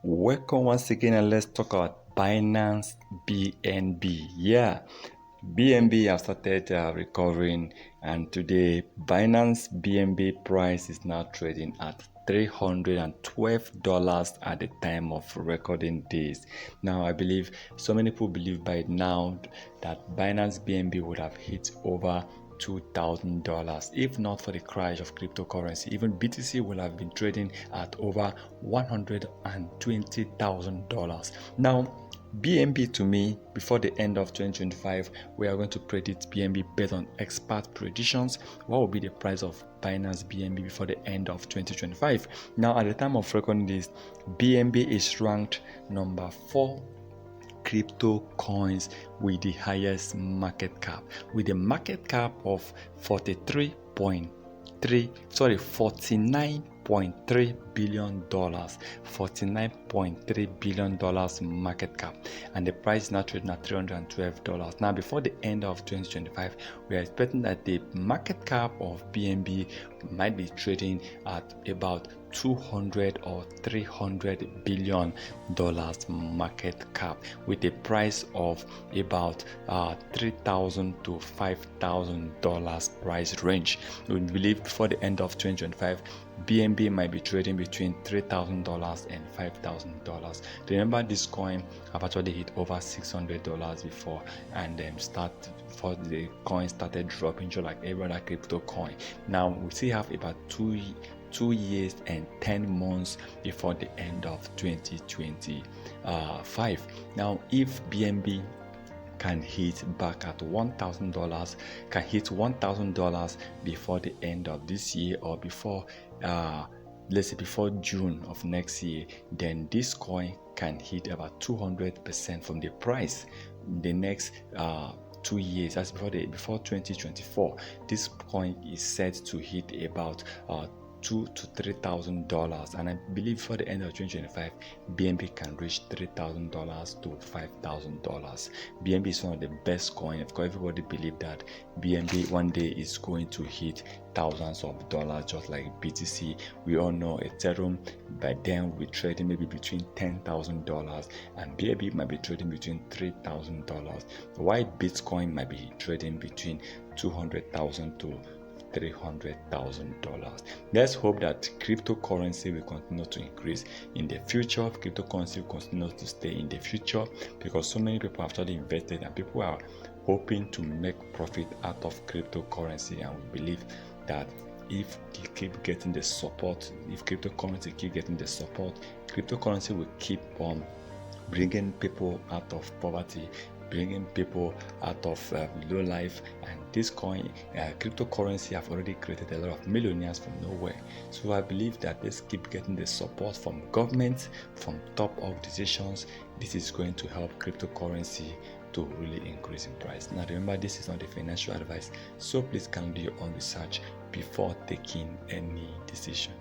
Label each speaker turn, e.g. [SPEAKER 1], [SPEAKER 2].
[SPEAKER 1] Welcome once again, and let's talk about Binance Bnb. Yeah, BNB have started recovering, and today Binance BNB price is now trading at $312 at the time of recording this. Now, I believe so many people believe by now that Binance BNB would have hit over $2,000 if not for the crash of cryptocurrency. Even BTC will have been trading at over $120,000. Now, BNB, to me, before the end of 2025, we are going to predict BNB based on expert predictions. What will be the price of Binance BNB before the end of 2025? Now, at the time of recording this, BNB is ranked number 4 crypto coins with the highest market cap, with a market cap of $49.3 billion, $49.3 billion market cap, and the price now trading at $312. Now, before the end of 2025, we are expecting that the market cap of BNB might be trading at about $200 or $300 billion market cap, with a price of about $3,000 to $5,000 price range. We believe before the end of 2025, BNB might be trading between $3,000 and $5,000. Remember, this coin have actually hit over $600 before, and then before the coin started dropping just like every other crypto coin. Now we still have about 2 years and 10 months before the end of 2025. Now, if BNB can hit back at $1,000, can hit $1,000 before the end of this year, or before let's say before June of next year, then this coin can hit about 200% from the price in the next 2 years. That's before 2024. This coin is set to hit about $2,000 to $3,000, and I believe for the end of 2025, BNB can reach $3,000 to $5,000. BNB is one of the best coins. Of course, everybody believes that BNB one day is going to hit thousands of dollars, just like BTC. We all know Ethereum by then will be trading maybe between $10,000, and BNB might be trading between $3,000, while Bitcoin might be trading between $200,000 to $300,000. Let's hope that cryptocurrency will continue to increase in the future. Cryptocurrency will continue to stay in the future, because so many people have actually invested, and people are hoping to make profit out of cryptocurrency. And we believe that if they keep getting the support, if cryptocurrency keep getting the support, cryptocurrency will keep on bringing people out of poverty, bringing people out of low life. And this coin, cryptocurrency, have already created a lot of millionaires from nowhere. So I believe that let's keep getting the support from government, from top organizations. This is going to help cryptocurrency to really increase in price. Now remember, this is not a financial advice, so please can do your own research before taking any decision.